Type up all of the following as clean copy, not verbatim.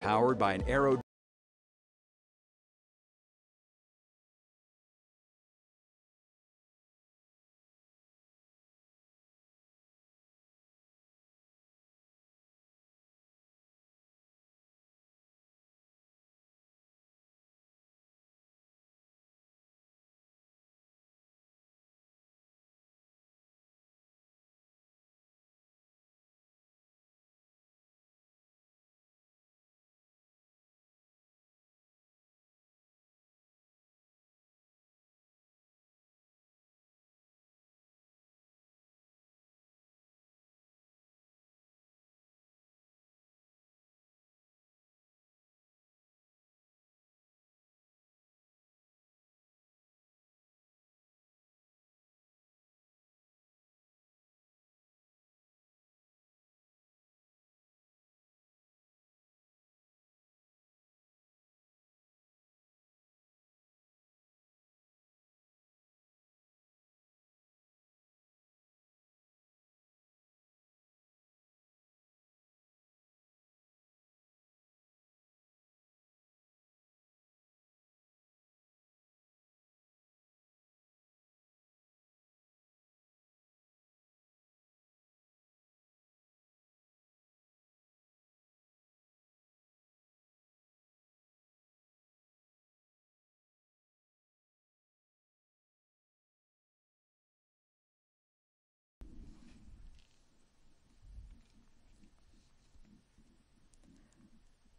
powered by an aero.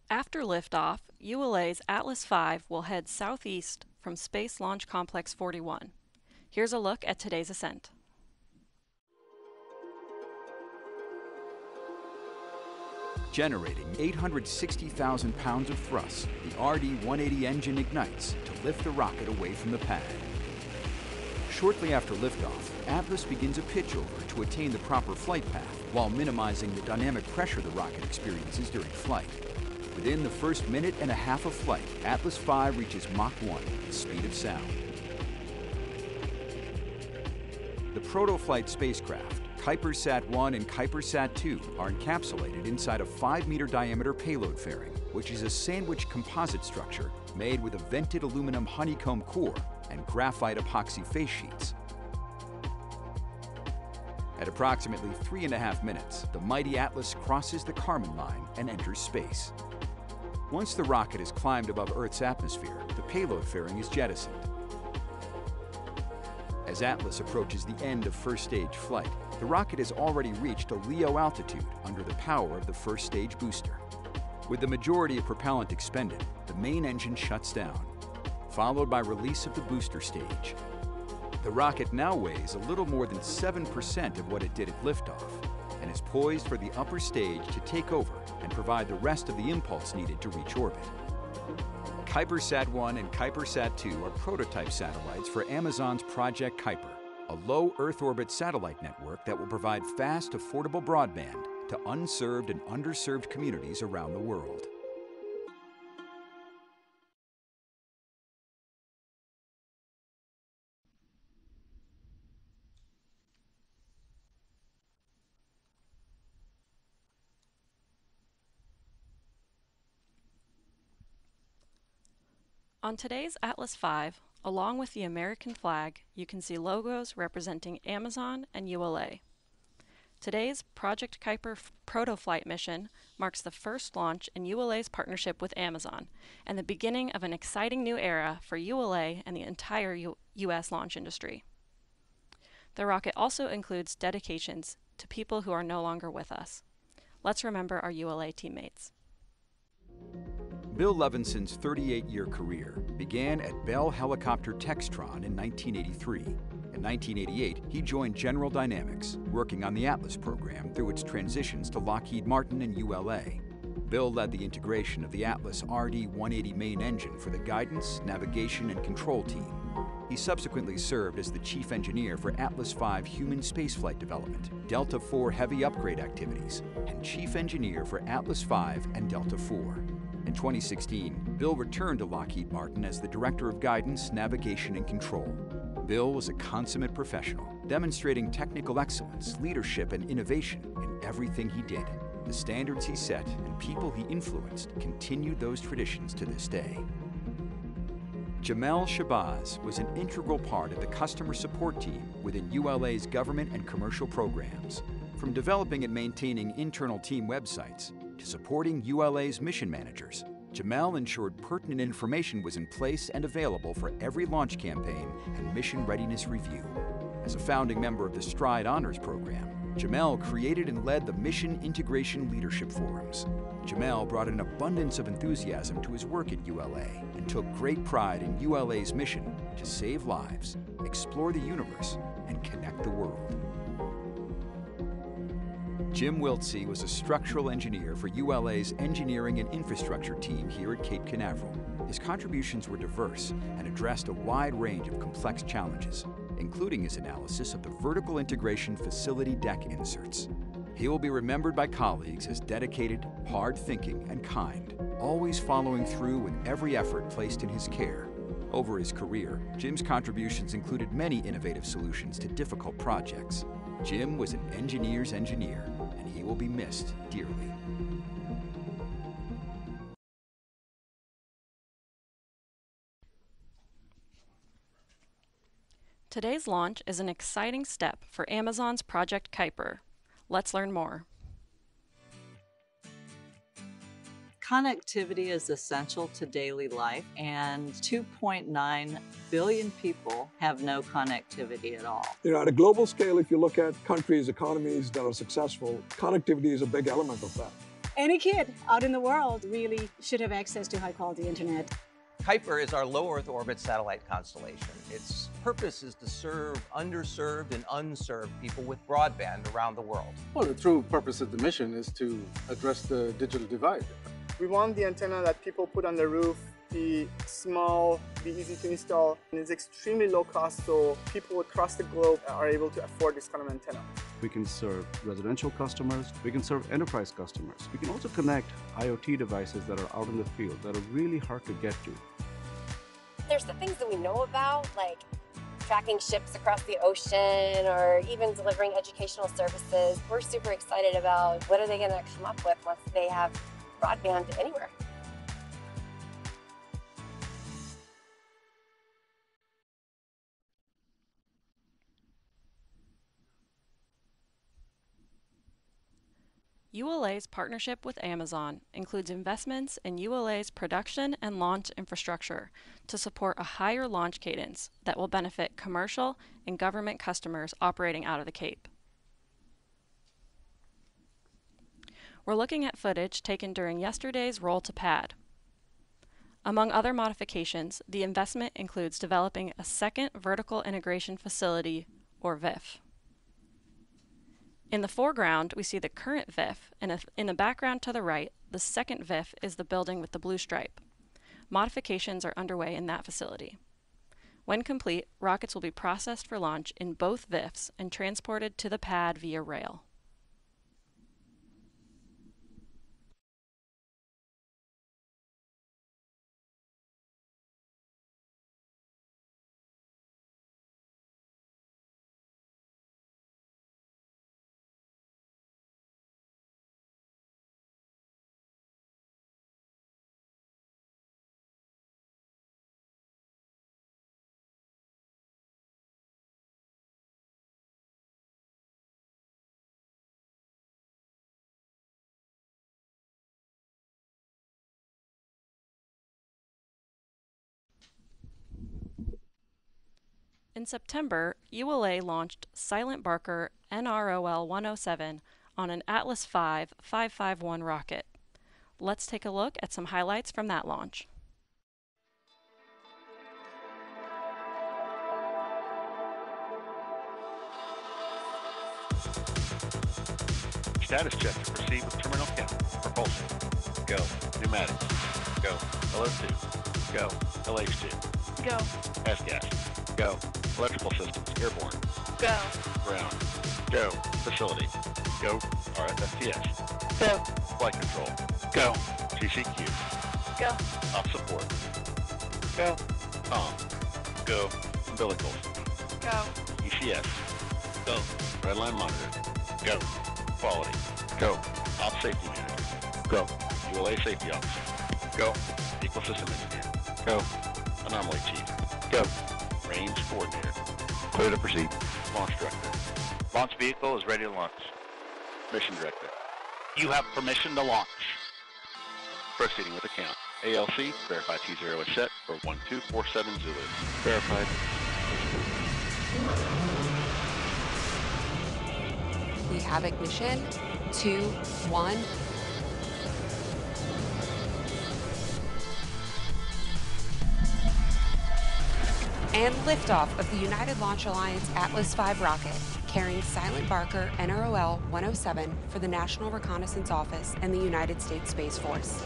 After liftoff, ULA's Atlas V will head southeast from Space Launch Complex 41. Here's a look at today's ascent. Generating 860,000 pounds of thrust, the RD-180 engine ignites to lift the rocket away from the pad. Shortly after liftoff, Atlas begins a pitch over to attain the proper flight path while minimizing the dynamic pressure the rocket experiences during flight. Within the first minute and a half of flight, Atlas V reaches Mach 1, the speed of sound. The proto-flight spacecraft, KuiperSat-1 and KuiperSat-2, are encapsulated inside a 5-meter diameter payload fairing, which is a sandwich composite structure made with a vented aluminum honeycomb core and graphite epoxy face sheets. At approximately 3.5 minutes, the mighty Atlas crosses the Kármán line and enters space. Once the rocket has climbed above Earth's atmosphere, the payload fairing is jettisoned. As Atlas approaches the end of first stage flight, the rocket has already reached a LEO altitude under the power of the first stage booster. With the majority of propellant expended, the main engine shuts down, followed by release of the booster stage. The rocket now weighs a little more than 7% of what it did at liftoff and is poised for the upper stage to take over and provide the rest of the impulse needed to reach orbit. KuiperSat-1 and KuiperSat-2 are prototype satellites for Amazon's Project Kuiper, a low Earth orbit satellite network that will provide fast, affordable broadband to unserved and underserved communities around the world. On today's Atlas V, along with the American flag, you can see logos representing Amazon and ULA. Today's Project Kuiper proto-flight mission marks the first launch in ULA's partnership with Amazon and the beginning of an exciting new era for ULA and the entire U.S. launch industry. The rocket also includes dedications to people who are no longer with us. Let's remember our ULA teammates. Bill Levinson's 38-year career began at Bell Helicopter Textron in 1983. In 1988, he joined General Dynamics, working on the Atlas program through its transitions to Lockheed Martin and ULA. Bill led the integration of the Atlas RD-180 main engine for the guidance, navigation, and control team. He subsequently served as the chief engineer for Atlas V human spaceflight development, Delta IV heavy upgrade activities, and chief engineer for Atlas V and Delta IV. In 2016, Bill returned to Lockheed Martin as the Director of Guidance, Navigation, and Control. Bill was a consummate professional, demonstrating technical excellence, leadership, and innovation in everything he did. The standards he set and people he influenced continued those traditions to this day. Jamel Shabazz was an integral part of the customer support team within ULA's government and commercial programs. From developing and maintaining internal team websites to supporting ULA's mission managers, Jamel ensured pertinent information was in place and available for every launch campaign and mission readiness review. As a founding member of the Stride Honors Program, Jamel created and led the Mission Integration Leadership Forums. Jamel brought an abundance of enthusiasm to his work at ULA and took great pride in ULA's mission to save lives, explore the universe, and connect the world. Jim Wiltsey was a structural engineer for ULA's engineering and infrastructure team here at Cape Canaveral. His contributions were diverse and addressed a wide range of complex challenges, including his analysis of the vertical integration facility deck inserts. He will be remembered by colleagues as dedicated, hard-thinking, and kind, always following through with every effort placed in his care. Over his career, Jim's contributions included many innovative solutions to difficult projects. Jim was an engineer's engineer, and he will be missed dearly. Today's launch is an exciting step for Amazon's Project Kuiper. Let's learn more. Connectivity is essential to daily life, and 2.9 billion people have no connectivity at all. At a global scale, if you look at countries, economies that are successful, connectivity is a big element of that. Any kid out in the world really should have access to high-quality internet. Kuiper is our low Earth orbit satellite constellation. Its purpose is to serve underserved and unserved people with broadband around the world. Well, the true purpose of the mission is to address the digital divide. We want the antenna that people put on the roof be small, be easy to install, and it's extremely low cost, so people across the globe are able to afford this kind of antenna. We can serve residential customers, we can serve enterprise customers. We can also connect IoT devices that are out in the field that are really hard to get to. There's the things that we know about, like tracking ships across the ocean or even delivering educational services. We're super excited about what are they going to come up with once they have broadband anywhere. ULA's partnership with Amazon includes investments in ULA's production and launch infrastructure to support a higher launch cadence that will benefit commercial and government customers operating out of the Cape. We're looking at footage taken during yesterday's roll to pad. Among other modifications, the investment includes developing a second vertical integration facility, or VIF. In the foreground, we see the current VIF, and in the background to the right, the second VIF is the building with the blue stripe. Modifications are underway in that facility. When complete, rockets will be processed for launch in both VIFs and transported to the pad via rail. In September, ULA launched Silent Barker NROL 107 on an Atlas V 551 rocket. Let's take a look at some highlights from that launch. Status check to proceed with terminal count. Propulsion. Go. Pneumatics. Go. LO2. Go. LH2. Go. S-gas. Go. Electrical systems. Airborne. Go. Ground. Go. Facility. Go. RFSTS. Go. Flight control. Go. CCQ. Go. Op support. Go. Com. Go. Umbilicals. Go. ECS. Go. Redline monitor. Go. Quality. Go. Op Safety Manager. Go. ULA Safety Officer. Go. Vehicle System Engineer. Go. Anomaly Chief. Go. Range Coordinator. Clear to proceed. Launch Director. Launch vehicle is ready to launch. Mission Director. You have permission to launch. Proceeding with the count. ALC, verify T0 is set for 1247 Zulu. Verified. We have ignition, 2, 1. And liftoff of the United Launch Alliance Atlas V rocket, carrying Silent Barker NROL 107 for the National Reconnaissance Office and the United States Space Force.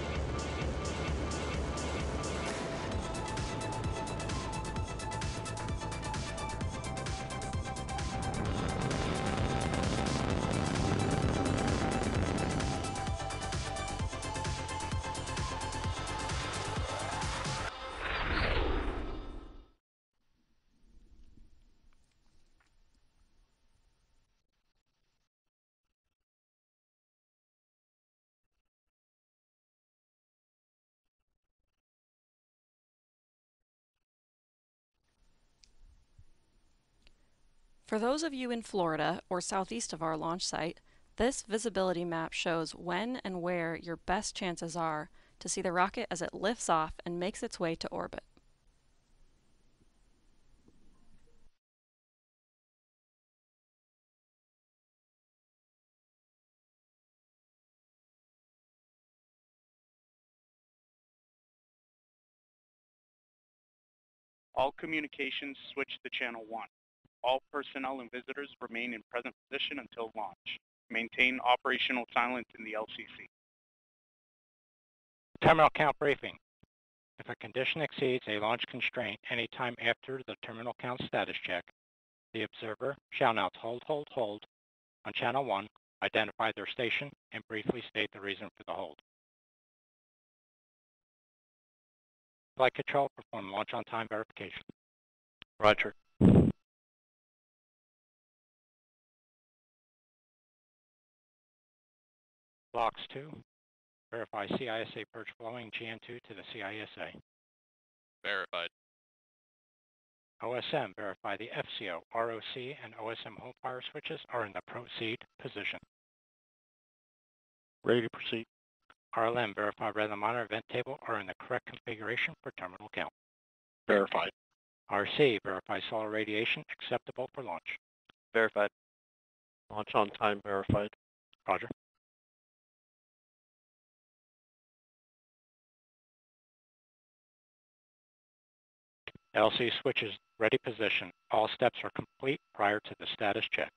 For those of you in Florida or southeast of our launch site, this visibility map shows when and where your best chances are to see the rocket as it lifts off and makes its way to orbit. All communications switch to channel 1. All personnel and visitors remain in present position until launch. Maintain operational silence in the LCC. Terminal count briefing. If a condition exceeds a launch constraint any time after the terminal count status check, the observer shall now hold on channel 1, identify their station, and briefly state the reason for the hold. Flight control, perform launch on time verification. Roger. Blocks 2, verify CISA purge flowing GN2 to the CISA. Verified. OSM, verify the FCO, ROC, and OSM hold fire switches are in the proceed position. Ready to proceed. RLM, verify weather monitor vent table are in the correct configuration for terminal count. Verified. RC, verify solar radiation acceptable for launch. Verified. Launch on time verified. Roger. LC switches ready position. All steps are complete prior to the status check.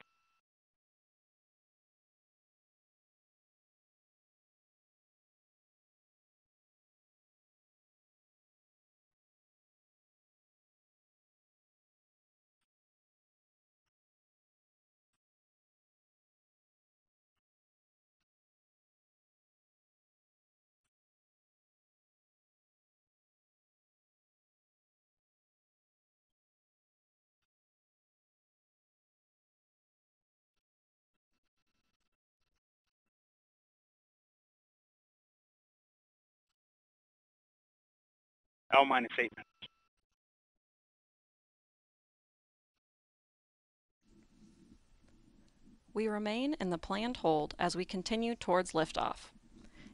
L-8 minutes. We remain in the planned hold as we continue towards liftoff.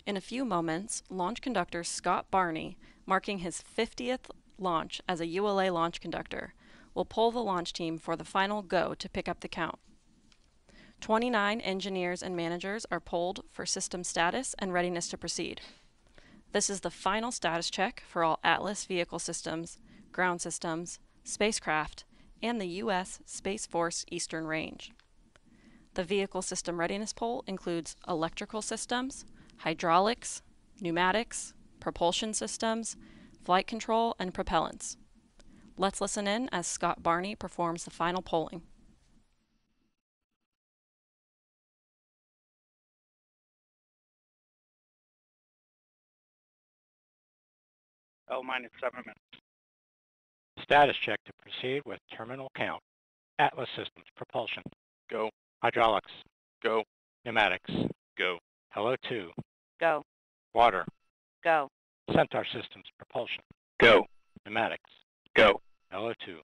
In a few moments, launch conductor Scott Barney, marking his 50th launch as a ULA launch conductor, will pull the launch team for the final go to pick up the count. 29 engineers and managers are polled for system status and readiness to proceed. This is the final status check for all Atlas vehicle systems, ground systems, spacecraft, and the U.S. Space Force Eastern Range. The vehicle system readiness poll includes electrical systems, hydraulics, pneumatics, propulsion systems, flight control, and propellants. Let's listen in as Scott Barney performs the final polling. L-7 minutes. Status check to proceed with terminal count. Atlas systems, propulsion. Go. Hydraulics. Go. Pneumatics. Go. LO2. Go. Water. Go. Centaur Systems propulsion. Go. Pneumatics. Go. LO2.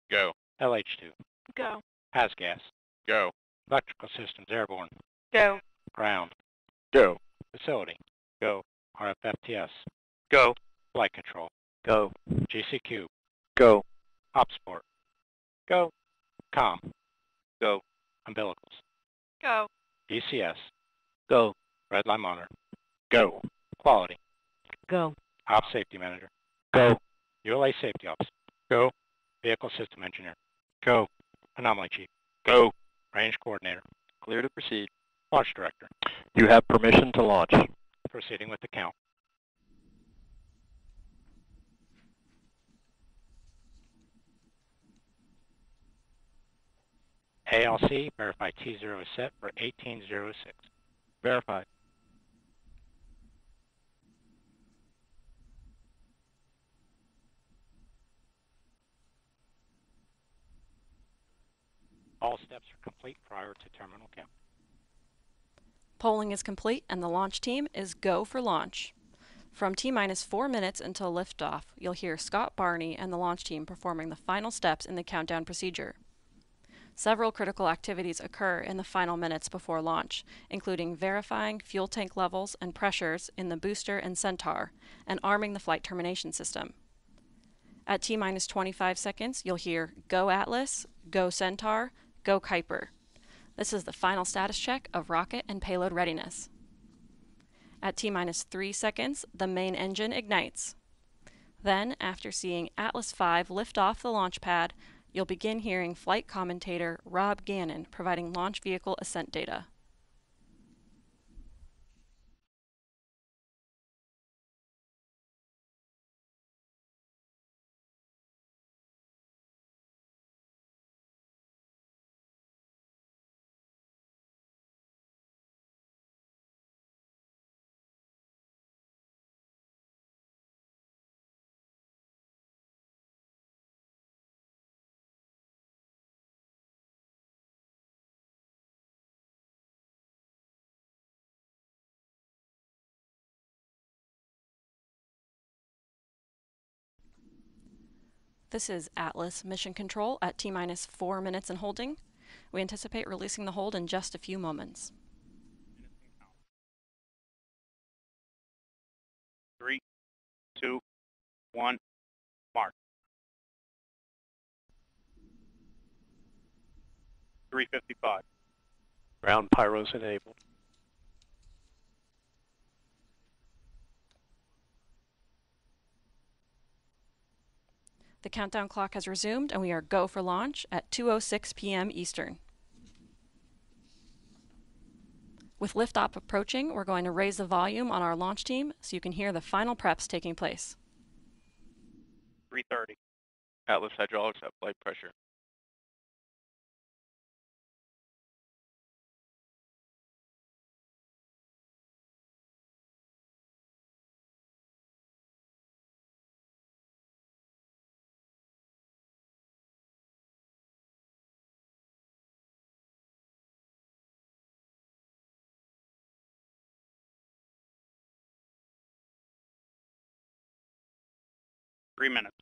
Go. LH2. Go. HASGAS. Go. Electrical Systems airborne. Go. Ground. Go. Facility. Go. RFFTS. Go. Flight control. Go. GCQ. Go. OpSport. Go. COM. Go. Umbilicals. Go. ECS. Go. Redline monitor. Go. Quality. Go. Op Safety Manager. Go. ULA Safety Ops. Go. Vehicle System Engineer. Go. Anomaly Chief. Go. Range Coordinator. Clear to proceed. Launch Director. You have permission to launch. Proceeding with the count. ALC, verify T0 is set for 1806. Verified. All steps are complete prior to terminal count. Polling is complete and the launch team is go for launch. From T-minus 4 minutes until liftoff, you'll hear Scott Barney and the launch team performing the final steps in the countdown procedure. Several critical activities occur in the final minutes before launch, including verifying fuel tank levels and pressures in the booster and Centaur, and arming the flight termination system. At T-minus 25 seconds, you'll hear Go Atlas, Go Centaur, Go Kuiper. This is the final status check of rocket and payload readiness. At T-minus 3 seconds, the main engine ignites. Then, after seeing Atlas V lift off the launch pad, you'll begin hearing flight commentator Rob Gannon providing launch vehicle ascent data. This is Atlas Mission Control at T-minus 4 minutes and holding. We anticipate releasing the hold in just a few moments. 3, 2, 1, mark. 355. Ground pyros enabled. The countdown clock has resumed and we are go for launch at 2:06 p.m. Eastern. With liftoff approaching, we're going to raise the volume on our launch team so you can hear the final preps taking place. 330. Atlas hydraulics at flight pressure. Three minutes.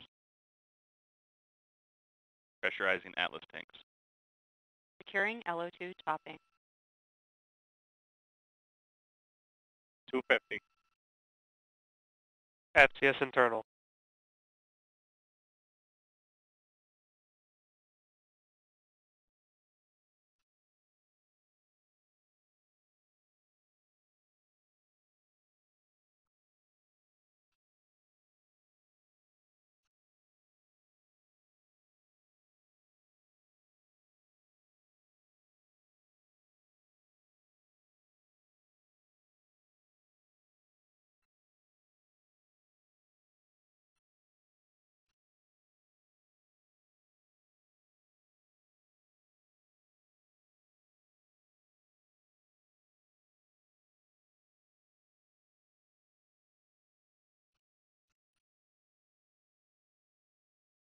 Pressurizing Atlas tanks. Securing LO2 topping. 250. FCS internal.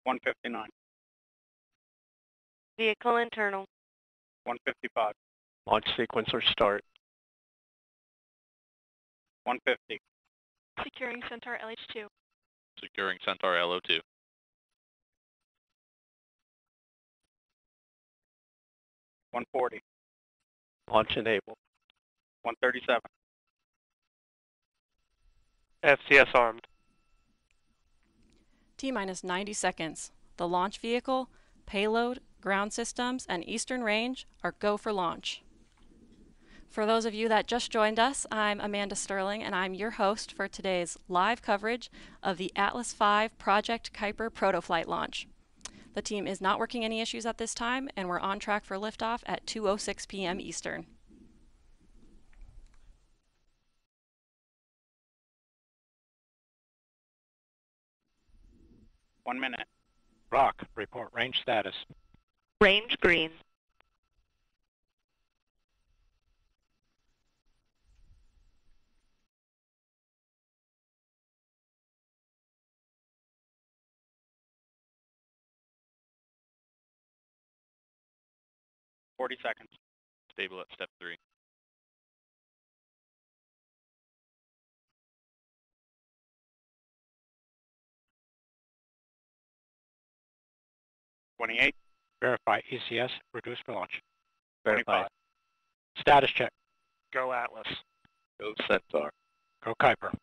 $159. Vehicle internal. $155. Launch sequencer start. 150. Securing Centaur LH2. Securing Centaur LO2. 140. Launch enabled. 137. FCS armed. T-minus 90 seconds. The launch vehicle, payload, ground systems, and Eastern Range are go for launch. For those of you that just joined us, I'm Amanda Sterling, and I'm your host for today's live coverage of the Atlas V Project Kuiper protoflight launch. The team is not working any issues at this time, and we're on track for liftoff at 2:06 p.m. Eastern. One minute. Rock, report range status. Range green. Seconds. Stable at step 3. 28. Verify ECS, reduce for launch. Verify. Status check. Go Atlas. Go Centaur. Go Kuiper.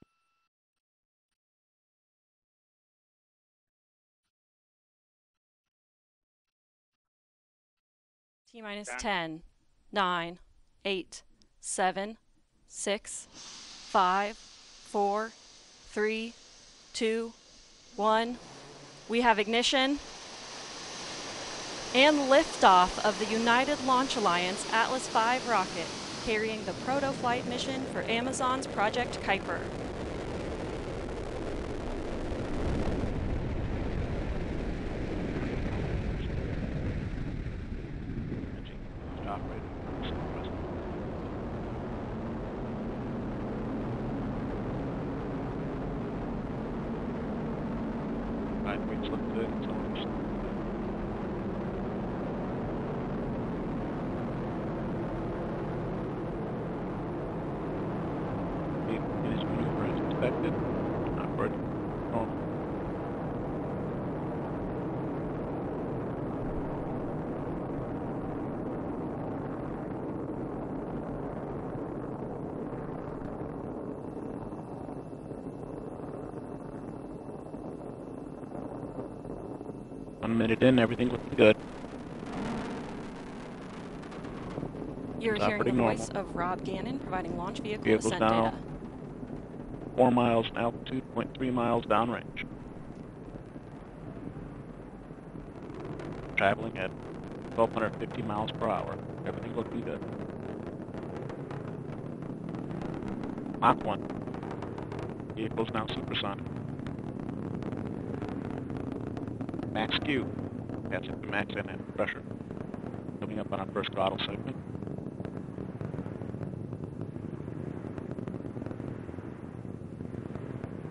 T-minus 10, 9, 8, 7, 6, 5, 4, 3, 2, 1. We have ignition and liftoff of the United Launch Alliance Atlas V rocket, carrying the proto-flight mission for Amazon's Project Kuiper. Expected. Upward. Normal. One minute in, everything looking good. You're It's hearing the operating voice normal. of Rob Gannon providing launch vehicle Vehicle's descent now data. 4 miles in altitude, 0.3 miles downrange. Traveling at 1,250 miles per hour. Everything looking good. Mach 1. Vehicle's now supersonic. Max Q. That's it for max and pressure. Coming up on our first throttle segment.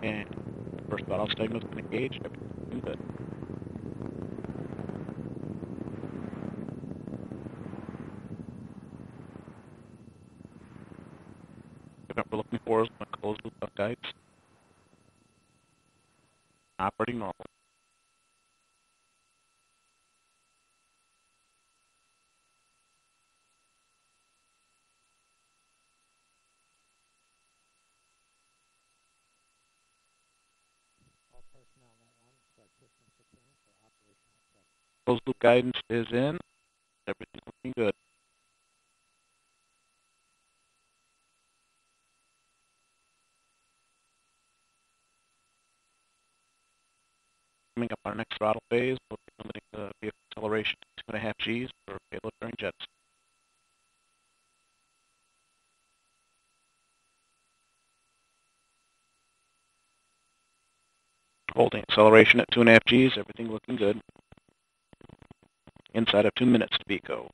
And first throttle segment's been engaged. Everything's good. What we're looking for is when closed loop duck guides. Operating normal. Closed loop guidance is in. Everything's looking good. Coming up our next throttle phase, we'll be limiting the vehicle acceleration to 2.5 Gs for payload bearing jets. Holding acceleration at 2.5 Gs, everything looking good. Inside of 2 minutes to BECO.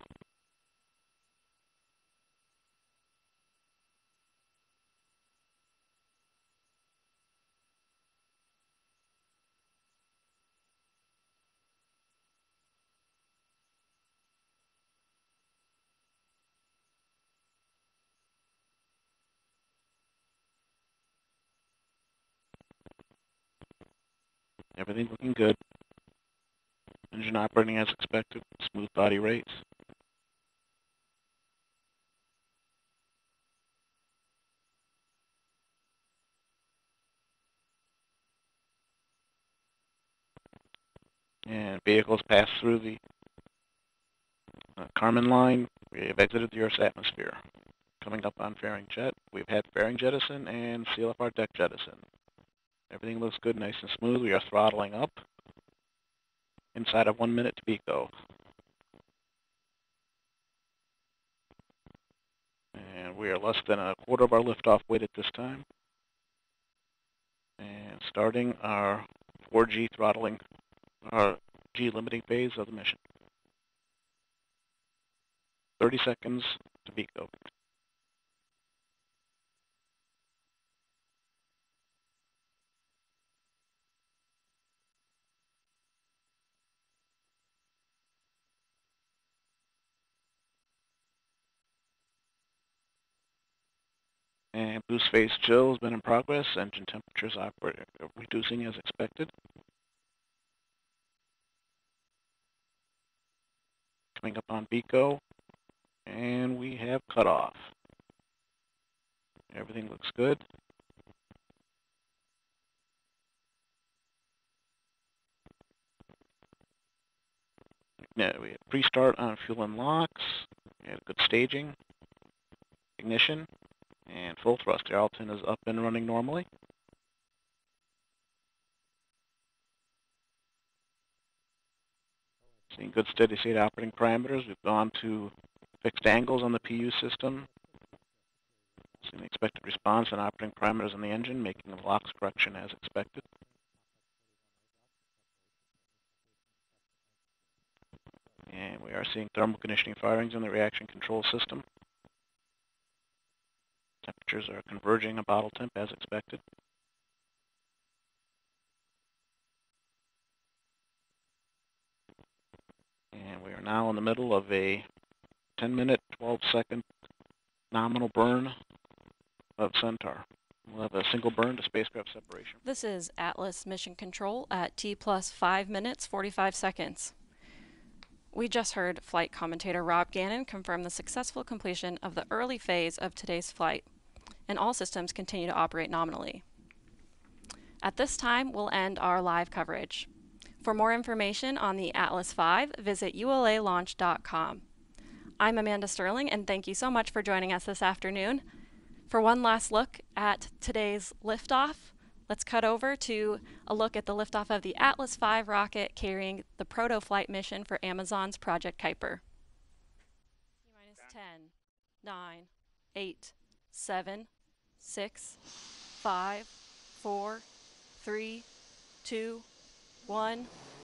Everything looking good. Engine operating as expected. Smooth body rates. And vehicles pass through the Kármán line. We have exited the Earth's atmosphere. Coming up on fairing jet, we've had fairing jettison and CLFR deck jettison. Everything looks good, nice and smooth. We are throttling up inside of 1 minute to Pico. And we are less than a quarter of our liftoff weight at this time. And starting our 4G throttling, our G limiting phase of the mission. 30 seconds to Pico. And boost phase chill has been in progress. Engine temperatures reducing as expected. Coming up on Pico, and we have cutoff. Everything looks good. Now we have pre-start on fuel and locks. We had good staging, ignition, and full thrust. The Arleton is up and running normally. Seeing good steady state operating parameters. We've gone to fixed angles on the PU system. Seeing the expected response and operating parameters on the engine, making the LOX correction as expected. And we are seeing thermal conditioning firings in the reaction control system. Temperatures are converging on bottle temp as expected. And we are now in the middle of a 10-minute, 12-second nominal burn of Centaur. We'll have a single burn to spacecraft separation. This is Atlas Mission Control at T plus 5 minutes, 45 seconds. We just heard flight commentator Rob Gannon confirm the successful completion of the early phase of today's flight, and all systems continue to operate nominally. At this time, we'll end our live coverage. For more information on the Atlas V, visit ulalaunch.com. I'm Amanda Sterling, and thank you so much for joining us this afternoon. For one last look at today's liftoff, let's cut over to a look at the liftoff of the Atlas V rocket carrying the proto-flight mission for Amazon's Project Kuiper. T-minus 10, 9, 8, 7, 6, 5, 4, 3, 2, 1.